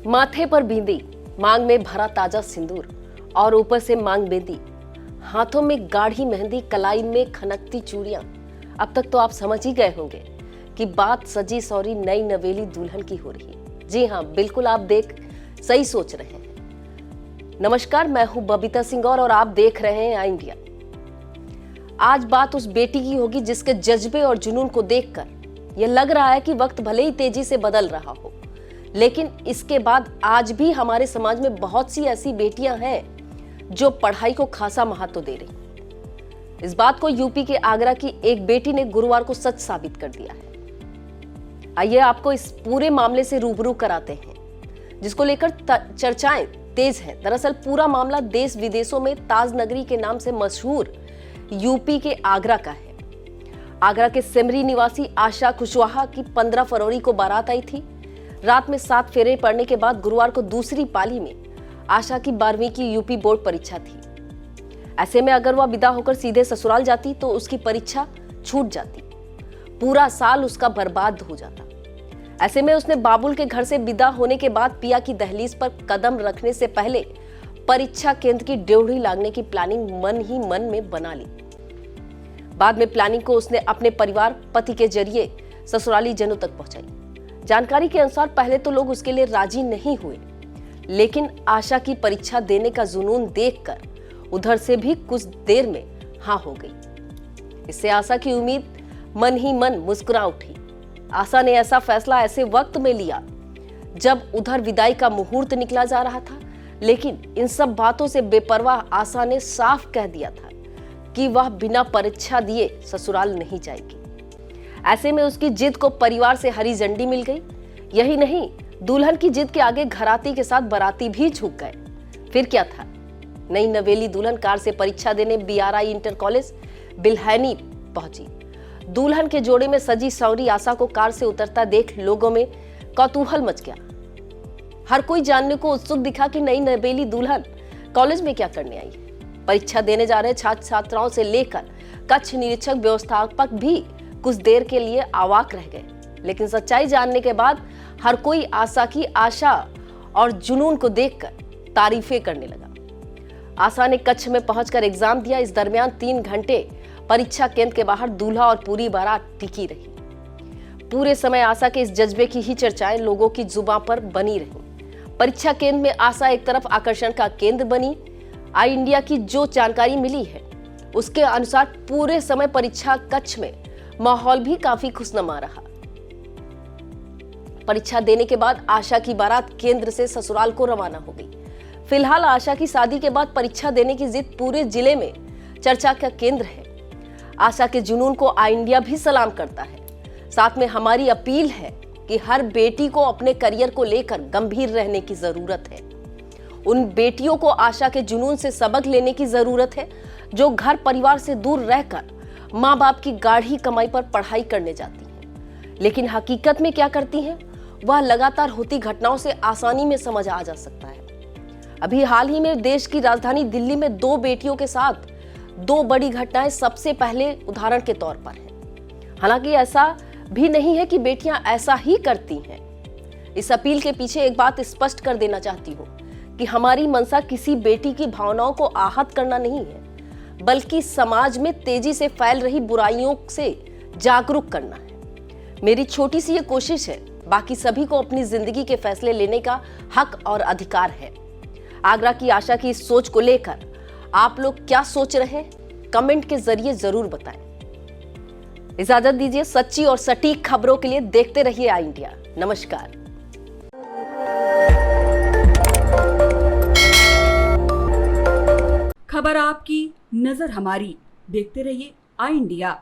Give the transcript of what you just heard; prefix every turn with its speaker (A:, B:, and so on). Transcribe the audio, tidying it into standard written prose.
A: माथे पर बिंदी, मांग में भरा ताजा सिंदूर और ऊपर से मांग बेदी, हाथों में गाढ़ी मेहंदी, कलाई में खनकती चूड़ियां। अब तक तो आप समझ ही गए होंगे कि बात सजी सौरी नई नवेली दुल्हन की हो रही है। जी हाँ, बिल्कुल आप सही सोच रहे हैं। नमस्कार, मैं हूं बबीता सिंह और आप देख रहे हैं आई इंडिया। आज बात उस बेटी की होगी जिसके जज्बे और जुनून को देखकर यह लग रहा है कि वक्त भले ही तेजी से बदल रहा हो, लेकिन इसके बाद आज भी हमारे समाज में बहुत सी ऐसी बेटियां हैं जो पढ़ाई को खासा महत्व दे रही। इस बात को यूपी के आगरा की एक बेटी ने गुरुवार को सच साबित कर दिया है। आइए आपको इस पूरे मामले से रूबरू कराते हैं, जिसको लेकर चर्चाएं तेज हैं। दरअसल पूरा मामला देश विदेशों में ताज नगरी के नाम से मशहूर यूपी के आगरा का है। आगरा के सिमरी निवासी आशा कुशवाहा की 15 फरवरी को बारात आई थी। रात में 7 फेरे पड़ने के बाद गुरुवार को दूसरी पाली में आशा की 12वीं की यूपी बोर्ड परीक्षा थी। ऐसे में अगर वह विदा होकर सीधे ससुराल जाती तो उसकी परीक्षा छूट जाती, पूरा साल उसका बर्बाद हो जाता। ऐसे में उसने बाबुल के घर से विदा होने के बाद पिया की दहलीज पर कदम रखने से पहले परीक्षा केंद्र की ड्योढ़ी लागने की प्लानिंग मन ही मन में बना ली। बाद में प्लानिंग को उसने अपने परिवार, पति के जरिए ससुराली जनों तक पहुंचाई। जानकारी के अनुसार पहले तो लोग उसके लिए राजी नहीं हुए, लेकिन आशा की परीक्षा देने का जुनून देखकर उधर से भी कुछ देर में हाँ हो गई। इससे आशा की उम्मीद मन ही मन मुस्कुरा उठी। आशा ने ऐसा फैसला ऐसे वक्त में लिया जब उधर विदाई का मुहूर्त निकला जा रहा था, लेकिन इन सब बातों से बेपरवाह आशा ने साफ कह दिया था कि वह बिना परीक्षा दिए ससुराल नहीं जाएगी। ऐसे में उसकी जिद को परिवार से हरी झंडी मिल गई। यही नहीं, दुल्हन की जिद के आगे घराती के साथ बाराती भी झुक गए। फिर क्या था, नई नवेली दुल्हन कार से परीक्षा देने BRI इंटर कॉलेज बिल्हैनी पहुंची। दुल्हन के जोड़े में सजी सवरी आशा को कार से उतरता देख लोगों में कौतूहल मच गया। हर कोई जानने को उत्सुक दिखा कि नई नवेली दुल्हन कॉलेज में क्या करने आई है। परीक्षा देने जा रहे छात्र छात्राओं से लेकर कक्ष निरीक्षक, व्यवस्थापक भी कुछ देर के लिए अवाक रह गए, लेकिन सच्चाई जानने के बाद हर कोई आशा की आशा और जुनून को देखकर तारीफें करने लगा। आशा ने कक्ष में पहुंचकर एग्जाम दिया। इस दरमियान 3 घंटे परीक्षा केंद्र के बाहर दूल्हा और पूरी बारात टिकी रही। पूरे समय आशा के इस जज्बे की ही चर्चाएं लोगों की जुबान पर बनी रही। परीक्षा केंद्र में आशा एक तरफ आकर्षण का केंद्र बनी। आई इंडिया की जो जानकारी मिली है उसके अनुसार पूरे समय परीक्षा कक्ष में माहौल भी काफी खुशनुमा रहा। परीक्षा देने के बाद आशा की बारात केंद्र से ससुराल को रवाना हो गई। फिलहाल आशा की शादी के बाद परीक्षा देने की जिद पूरे जिले में चर्चा का केंद्र है। आशा के जुनून को आई इंडिया भी सलाम करता है। साथ में हमारी अपील है कि हर बेटी को अपने करियर को लेकर गंभीर रहने की जरूरत है। उन बेटियों को आशा के जुनून से सबक लेने की जरूरत है जो घर परिवार से दूर रहकर माँ बाप की गाढ़ी कमाई पर पढ़ाई करने जाती हैं, लेकिन हकीकत में क्या करती हैं वह लगातार होती घटनाओं से आसानी में समझ आ जा सकता है। अभी हाल ही में देश की राजधानी दिल्ली में 2 बेटियों के साथ 2 बड़ी घटनाएं सबसे पहले उदाहरण के तौर पर हैं। हालांकि ऐसा भी नहीं है कि बेटियां ऐसा ही करती हैं। इस अपील के पीछे एक बात स्पष्ट कर देना चाहती हूं कि हमारी मंशा किसी बेटी की भावनाओं को आहत करना नहीं है, बल्कि समाज में तेजी से फैल रही बुराइयों से जागरूक करना है। मेरी छोटी सी ये कोशिश है, बाकी सभी को अपनी जिंदगी के फैसले लेने का हक और अधिकार है। आगरा की आशा की इस सोच को लेकर आप लोग क्या सोच रहे हैं, कमेंट के जरिए जरूर बताएं। इजाजत दीजिए, सच्ची और सटीक खबरों के लिए देखते रहिए आई इंडिया। नमस्कार।
B: खबर आपकी, नजर हमारी। देखते रहिए आई इंडिया।